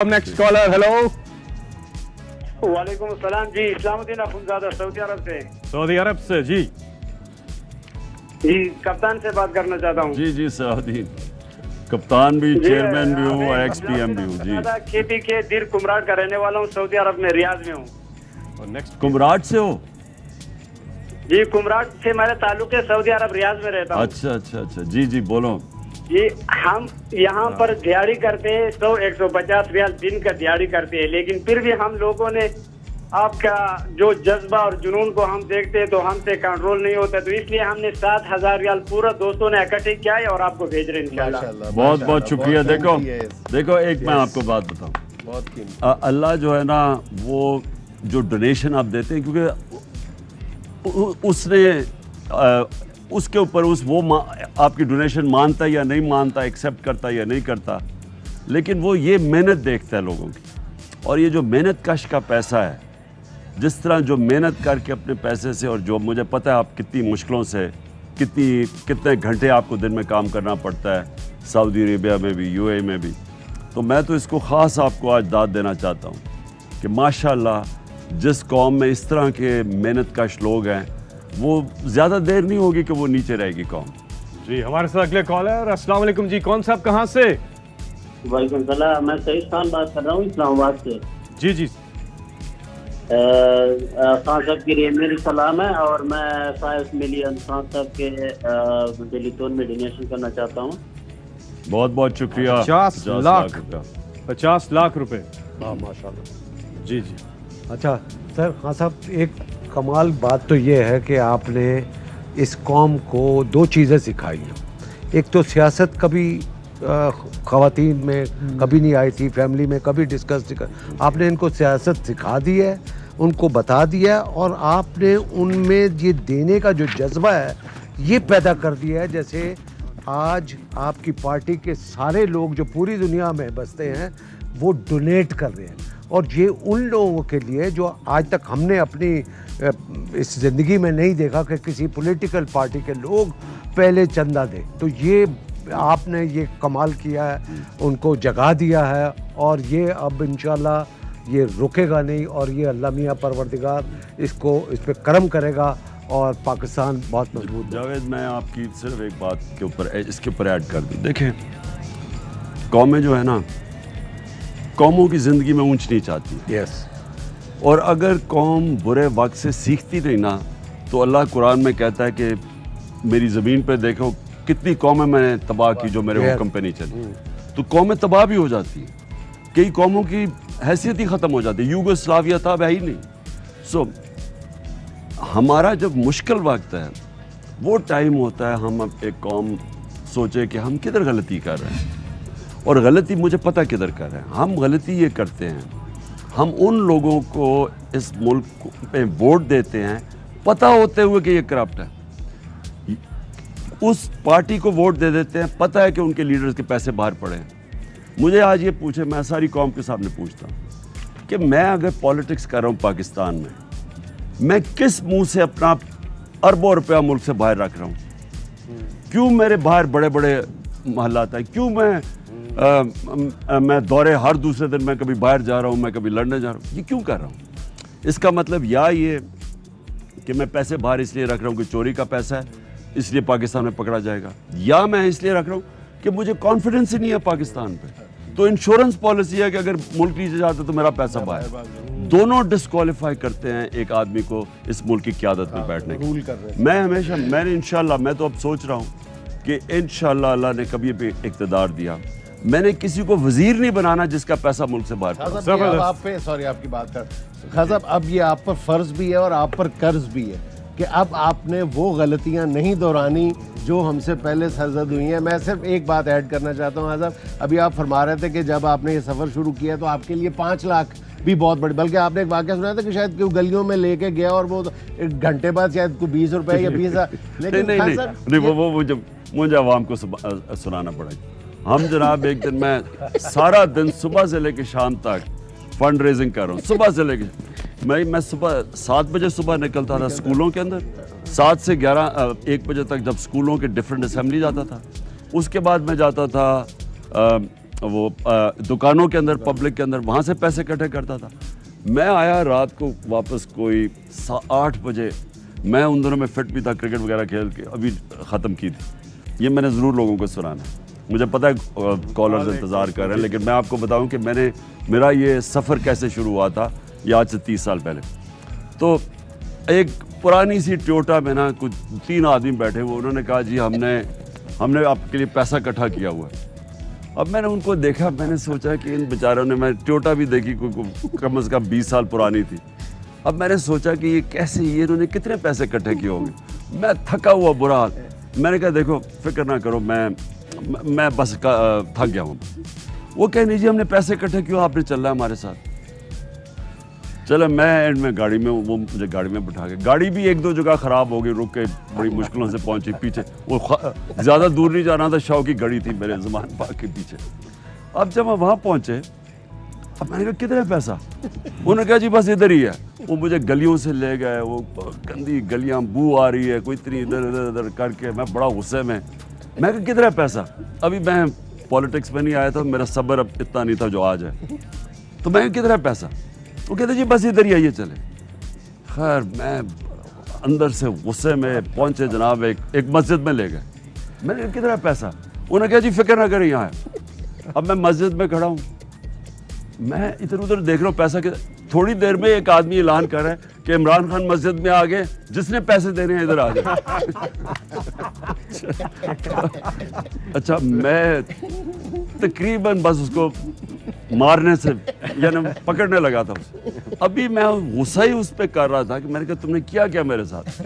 Next caller, hello. वालेकुम अस्सलाम जी, Islamuddin अफुनजादा Saudi अरब से। सऊदी अरब से जी जी कप्तान से बात करना चाहता हूँ। जी सऊदी कप्तान भी, चेयरमैन भी हूँ, XPM भी हूँ जी। खेती के दिर कुमराट का रहने वाला हूँ, सऊदी अरब में रियाज में हूँ। और नेक्स्ट कुमराट से हो? जी कुमराट से मेरे ताल्लुक है, सऊदी अरब रियाज में रहता हूँ। अच्छा जी बोलो। जी हम यहाँ पर दिहाड़ी करते हैं, 100-150 रियाल दिन का दिहाड़ी करते हैं, लेकिन फिर भी हम लोगों ने आपका जो जज्बा और जुनून को हम देखते हैं तो हमसे कंट्रोल नहीं होता, तो इसलिए हमने 7,000 रियाल पूरा दोस्तों ने इकट्ठे किया है और आपको भेज रहे हैं इंशाल्लाह। बहुत बहुत शुक्रिया। देखो एक मैं आपको बात बताऊँ, अल्लाह जो है ना वो जो डोनेशन आप देते हैं, क्योंकि उसने उसके ऊपर आपकी डोनेशन मानता या नहीं मानता, एक्सेप्ट करता या नहीं करता, लेकिन वो ये मेहनत देखता है लोगों की। और ये जो मेहनत कश का पैसा है, जिस तरह जो मेहनत करके अपने पैसे से, और जो मुझे पता है आप कितनी मुश्किलों से कितने घंटे आपको दिन में काम करना पड़ता है, सऊदी अरेबिया में भी, UAE में भी, तो मैं तो इसको ख़ास आपको आज दाद देना चाहता हूँ कि माशाल्लाह जिस कौम में इस तरह के मेहनत कश लोग हैं, वो ज़्यादा देर नहीं होगी कि वो नीचे रहेगी कौम। जी हमारे साथ अगले कॉलर। अस्सलाम वालेकुम जी, कौन साहब कहाँ से? वालेकुम सलाम, मैं सईद खान बात कर रहा हूँ इस्लामाबाद से। जी खान साहब के लिए मेरी सलाम है, और मैं 5 मिलियन खान साहब के टेलीथॉन में डोनेशन करना चाहता हूँ। बहुत बहुत शुक्रिया। 50 लाख रुपए। माशाल्लाह। जी अच्छा सर, हाँ साहब, एक कमाल बात तो ये है कि आपने इस कौम को 2 चीज़ें सिखाई हैं। एक तो सियासत कभी ख़वातीन में कभी नहीं आई थी, फैमिली में कभी डिस्कस नहीं कर, आपने इनको सियासत सिखा दी है, उनको बता दिया है, और आपने उनमें ये देने का जो जज्बा है ये पैदा कर दिया है। जैसे आज आपकी पार्टी के सारे लोग जो पूरी दुनिया में बसते हैं वो डोनेट कर रहे हैं, और ये उन लोगों के लिए जो आज तक हमने अपनी इस ज़िंदगी में नहीं देखा कि किसी पॉलिटिकल पार्टी के लोग पहले चंदा दें। तो ये आपने ये कमाल किया है, उनको जगा दिया है, और ये अब इंशाल्लाह ये रुकेगा नहीं, और ये अल्लाह मियाँ परवरदिगार इस पे करम करेगा और पाकिस्तान बहुत मजबूत। जावेद, मैं आपकी सिर्फ एक बात के ऊपर इसके ऊपर ऐड कर दूँ। देखें, कौमें जो है ना, कौमों की ज़िंदगी में ऊंच नीच आती है। यस। और अगर कौम बुरे वक्त से सीखती नहीं ना, तो अल्लाह कुरान में कहता है कि मेरी ज़मीन पे देखो कितनी कौमें मैंने तबाह की जो मेरे हुक्म पे नहीं चली। तो कौमें तबाह भी हो जाती हैं, कई कौमों की हैसियत ही ख़त्म हो जाती है। यूगोस्लाविया था है ही नहीं। सो हमारा जब मुश्किल वक्त है वो टाइम होता है हम अब एक कौम सोचे कि हम किधर गलती कर रहे हैं, और गलती मुझे पता किधर कर रहे हैं। हम गलती ये करते हैं, हम उन लोगों को इस मुल्क पे वोट देते हैं पता होते हुए कि ये करप्ट है, उस पार्टी को वोट दे देते हैं पता है कि उनके लीडर्स के पैसे बाहर पड़े हैं। मुझे आज ये पूछे, मैं सारी कौम के सामने पूछता हूँ कि मैं अगर पॉलिटिक्स कर रहा हूँ पाकिस्तान में, मैं किस मुंह से अपना अरबों रुपया मुल्क से बाहर रख रहा हूँ? क्यों मेरे बाहर बड़े बड़े महलात हैं? क्यों मैं दौरे हर दूसरे दिन मैं कभी बाहर जा रहा हूँ, मैं कभी लड़ने जा रहा हूँ? ये क्यों कर रहा हूँ? इसका मतलब या ये कि मैं पैसे बाहर इसलिए रख रहा हूँ कि चोरी का पैसा है इसलिए पाकिस्तान में पकड़ा जाएगा, या मैं इसलिए रख रहा हूँ कि मुझे कॉन्फिडेंस ही नहीं है पाकिस्तान पे। तो इंश्योरेंस पॉलिसी है कि अगर मुल्क नीचे जाता तो मेरा पैसा बाहर। दोनों डिस्क्वालीफाई करते हैं एक आदमी को इस मुल्क की क़यादत में बैठने की। मैंने इंशाल्लाह, मैं तो अब सोच रहा हूँ कि इंशाल्लाह अल्लाह ने कभी भी इक़्तिदार दिया, मैंने किसी को वजीर नहीं बनाना जिसका पैसा मुल्क से बाहर पड़ा। आप पे सॉरी आपकी बात कर खान साहब, अब ये आप पर फ़र्ज़ भी है और आप पर कर्ज भी है कि अब आपने वो गलतियां नहीं दोहरानी जो हमसे पहले सरजद हुई हैं। मैं सिर्फ एक बात ऐड करना चाहता हूँ साहब, अभी आप फरमा रहे थे कि जब आपने ये सफ़र शुरू किया तो आपके लिए 5 लाख भी बहुत बड़ी, बल्कि आपने एक वाक़या सुनाया था कि शायद कोई गलियों में लेके गया और वो एक घंटे बाद शायद कोई 20 रुपए या 20,000, लेकिन नहीं वो मुझे आवाम को सुनाना पड़ेगा। हम जनाब एक दिन, मैं सारा दिन सुबह से लेकर शाम तक फंड रेजिंग कर रहा हूँ। सुबह से लेकर मैं सुबह 7 बजे सुबह निकलता था स्कूलों के अंदर, 7 से 1 बजे तक जब स्कूलों के डिफरेंट असेंबली जाता था। उसके बाद मैं जाता था وہ دکانوں کے اندر پبلک کے اندر وہاں سے پیسے اکٹھے کرتا تھا. میں آیا رات کو واپس کوئی 8 بجے. میں ان دنوں میں فٹ بھی تھا, کرکٹ وغیرہ کھیل کے ابھی ختم کی تھی. یہ میں نے ضرور لوگوں کو سنانا ہے, مجھے پتہ ہے کالرز انتظار کر رہے ہیں, لیکن میں آپ کو بتاؤں کہ میرا یہ سفر کیسے شروع ہوا تھا یہ آج سے 30 سال پہلے. تو ایک پرانی سی ٹویوٹا میں نا کچھ 3 آدمی بیٹھے ہوئے, انہوں نے کہا جی ہم نے آپ کے لیے پیسہ اکٹھا کیا ہوا ہے. اب میں نے ان کو دیکھا, میں نے سوچا کہ ان بیچاروں نے, میں ٹویوٹا بھی دیکھی کم از کم 20 سال پرانی تھی. اب میں نے سوچا کہ یہ کیسے, یہ انہوں نے کتنے پیسے اکٹھے کیے ہوں گے. میں تھکا ہوا برا حال. میں نے کہا دیکھو فکر نہ کرو, میں بس تھک گیا ہوں. وہ کہنے جی ہم نے پیسے اکٹھے کیوں, آپ نے چلنا ہے ہمارے ساتھ. چلو میں اینڈ میں گاڑی میں, وہ مجھے گاڑی میں بٹھا کے, گاڑی بھی 1-2 جگہ خراب ہو گئی, رک کے بڑی مشکلوں سے پہنچی پیچھے. وہ زیادہ دور نہیں جانا تھا, شاہ کی گھڑی تھی میرے زمان پاک کے پیچھے. اب جب ہم وہاں پہنچے, اب میں نے کہا کتنا پیسہ, انہوں نے کہا جی بس ادھر ہی ہے. وہ مجھے گلیوں سے لے گئے, وہ گندی گلیاں, بو آ رہی ہے, کوئی اتنی ادھر کر کے, میں بڑا غصے میں. میں کہا کتنا پیسہ, ابھی میں پالیٹکس میں نہیں آیا تھا, میرا صبر اب اتنا نہیں تھا جو آج ہے. تو میں کہا کتنا پیسہ, وہ کہتے جی بس ادھر ہی آئیے چلے. خیر میں اندر سے غصے میں پہنچے جناب, ایک مسجد میں لے گئے. میں نے کہا کتنا پیسہ, انہوں نے کہا جی فکر نہ کریں یہاں ہے. اب میں مسجد میں کھڑا ہوں, میں ادھر ادھر دیکھ رہا ہوں پیسہ کتنا. تھوڑی دیر میں ایک آدمی اعلان کر رہا ہے کہ عمران خان مسجد میں آ گئے, جس نے پیسے دینے ہیں ادھر آ جائے. اچھا میں تقریباً بس اس کو مارنے سے یعنی پکڑنے لگا تھا. ابھی میں غصہ ہی اس پہ کر رہا تھا کہ میں نے کہا تم نے کیا میرے ساتھ.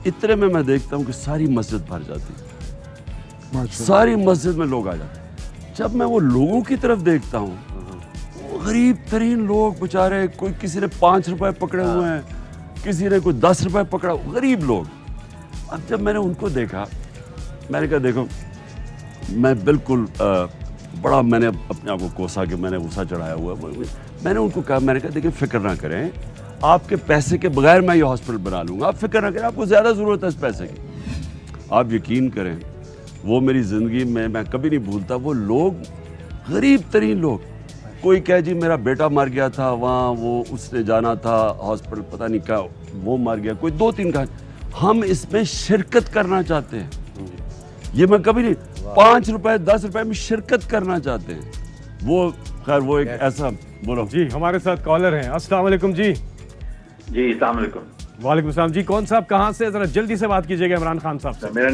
اتنے میں دیکھتا ہوں کہ ساری مسجد بھر جاتی, ساری مسجد میں لوگ آ جاتے. جب میں وہ لوگوں کی طرف دیکھتا ہوں, غریب ترین لوگ بیچارے, کوئی کسی نے 5 روپے پکڑے ہوئے ہیں, کسی نے کوئی 10 روپے پکڑا, غریب لوگ. اب جب میں نے ان کو دیکھا, میں نے کہا دیکھو میں بالکل بڑا, میں نے اپنے آپ کو کوسا کہ میں نے غصہ چڑھایا ہوا ہے. میں نے ان کو کہا, میں نے کہا دیکھیں فکر نہ کریں, آپ کے پیسے کے بغیر میں یہ ہاسپٹل بنا لوں گا, آپ فکر نہ کریں, آپ کو زیادہ ضرورت ہے اس پیسے کی. آپ یقین کریں وہ میری زندگی میں کبھی نہیں بھولتا. وہ لوگ غریب ترین لوگ, کوئی کہے جی میرا بیٹا مر گیا تھا وہاں, وہ اس نے جانا تھا ہاسپٹل, پتہ نہیں کیا وہ مر گیا, کوئی 2-3 کا, ہم اس میں شرکت کرنا چاہتے ہیں. یہ میں کبھی نہیں, 5 روپے 10 روپے میں شرکت کرنا چاہتے ہیں. وہ خیر وہ ایک ایسا, بولو جی ہمارے ساتھ کالر ہیں. السلام علیکم جی. جی السلام علیکم. وعلیکم السلام جی. کون صاحب کہاں سے, ذرا جلدی سے بات کیجیے گا عمران خان صاحب سے. میرا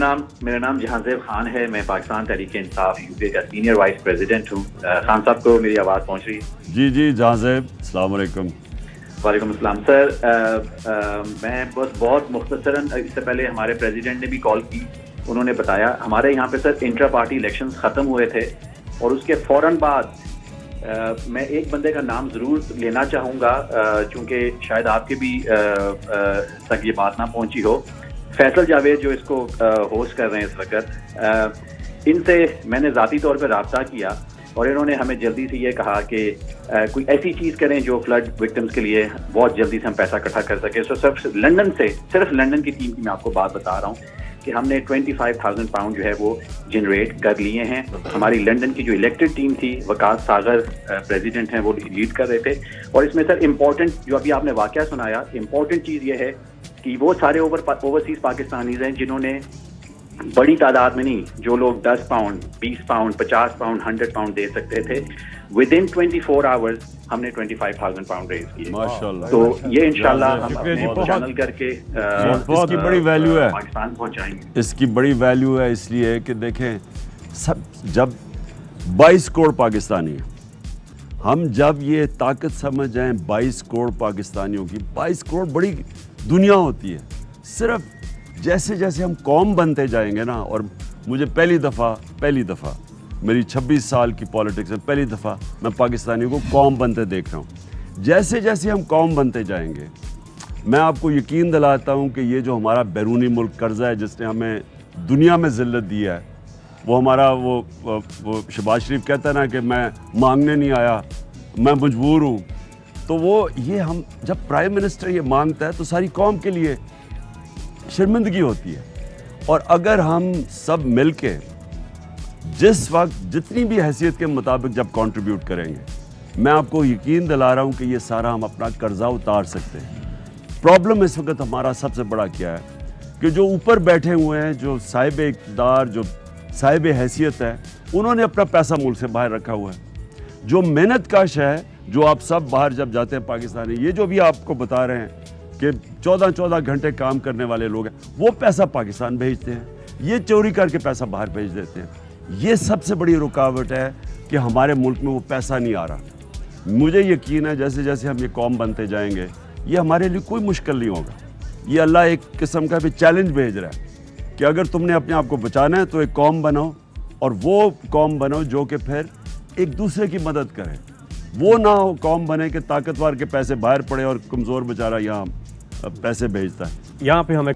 نام جہانزیب خان ہے, میں پاکستان تحریک انصاف UK کا سینئر وائس پریزیڈنٹ ہوں. خان صاحب کو میری آواز پہنچ رہی ہے؟ جی جہانزیب السلام علیکم. وعلیکم السلام سر. میں بس بہت مختصراً, اس سے پہلے ہمارے پریزیڈنٹ نے بھی کال کی, انہوں نے بتایا ہمارے یہاں پہ سر انٹرا پارٹی الیکشنز ختم ہوئے تھے, اور اس کے فوراً بعد میں ایک بندے کا نام ضرور لینا چاہوں گا, چونکہ شاید آپ کے بھی تک یہ بات نہ پہنچی ہو. فیصل جاوید جو اس کو ہوسٹ کر رہے ہیں اس وقت, ان سے میں نے ذاتی طور پہ رابطہ کیا, اور انہوں نے ہمیں جلدی سے یہ کہا کہ کوئی ایسی چیز کریں جو فلڈ وکٹمز کے لیے بہت جلدی سے ہم پیسہ اکٹھا کر سکیں. سو صرف لنڈن کی ٹیم کی میں آپ کو بات بتا رہا ہوں کہ ہم نے 25,000 پاؤنڈ جو ہے وہ جنریٹ کر لیے ہیں. ہماری لنڈن کی جو الیکٹڈ ٹیم تھی, وقاص ساغر پریزیڈنٹ ہیں, وہ لیڈ کر رہے تھے. اور اس میں سر امپورٹنٹ جو ابھی آپ نے واقعہ سنایا, امپورٹنٹ چیز یہ ہے کہ وہ سارے اوورسیز پاکستانیز ہیں جنہوں نے بڑی تعداد میں نہیں, جو لوگ 10 پاؤنڈ 20 پاؤنڈ 50 پاؤنڈ 100 پاؤنڈ دے سکتے تھے, ود ان 24 آورز ہم نے 25,000 پاؤنڈ ریز کیے. ماشاءاللہ. تو یہ انشاءاللہ ہم اپنے چینل کر کے اس کی بڑی ویلیو ہے, پاکستان پہنچائیں گے. اس کی بڑی ویلیو ہے اس لیے کہ دیکھیں سب جب 22 کروڑ پاکستانی ہیں, ہم جب یہ طاقت سمجھ جائیں 22 کروڑ پاکستانیوں کی, 22 کروڑ بڑی دنیا ہوتی ہے. صرف جیسے جیسے ہم قوم بنتے جائیں گے نا, اور مجھے پہلی دفعہ میری 26 سال کی پالیٹکس میں پہلی دفعہ میں پاکستانیوں کو قوم بنتے دیکھ رہا ہوں. جیسے جیسے ہم قوم بنتے جائیں گے, میں آپ کو یقین دلاتا ہوں کہ یہ جو ہمارا بیرونی ملک قرضہ ہے جس نے ہمیں دنیا میں ذلت دی ہے, وہ ہمارا وہ شہباز شریف کہتا ہے نا کہ میں مانگنے نہیں آیا, میں مجبور ہوں. تو وہ یہ ہم جب پرائم منسٹر یہ مانگتا ہے تو ساری قوم کے لیے شرمندگی ہوتی ہے. اور اگر ہم سب مل کے जिस वक्त जितनी भी हैसियत के मुताबिक जब कंट्रीब्यूट करेंगे मैं आपको यकीन दिला रहा हूं कि ये सारा हम अपना कर्जा उतार सकते हैं। प्रॉब्लम इस वक्त हमारा सबसे बड़ा क्या है कि जो ऊपर बैठे हुए हैं, जो साहिब इक़्तिदार, जो साहिब हैसियत है, उन्होंने अपना पैसा मुल्क से बाहर रखा हुआ है। जो मेहनत काश है, जो आप सब बाहर जब जाते हैं पाकिस्तानी, ये जो भी आपको बता रहे हैं कि 14-14 घंटे काम करने वाले लोग हैं, वो पैसा पाकिस्तान भेजते हैं, ये चोरी करके पैसा बाहर भेज देते हैं। ये सबसे बड़ी रुकावट है कि हमारे मुल्क में वो पैसा नहीं आ रहा। मुझे यकीन है जैसे जैसे हम ये कौम बनते जाएंगे, ये हमारे लिए कोई मुश्किल नहीं होगा। ये अल्लाह एक किस्म का भी चैलेंज भेज रहा है कि अगर तुमने अपने आप को बचाना है तो एक कौम बनाओ, और वो कौम बनो जो कि फिर एक दूसरे की मदद करे। वो ना हो कौम बने कि ताकतवर के पैसे बाहर पड़े और कमज़ोर बेचारा यहाँ पैसे भेजता है। यहाँ पे हमें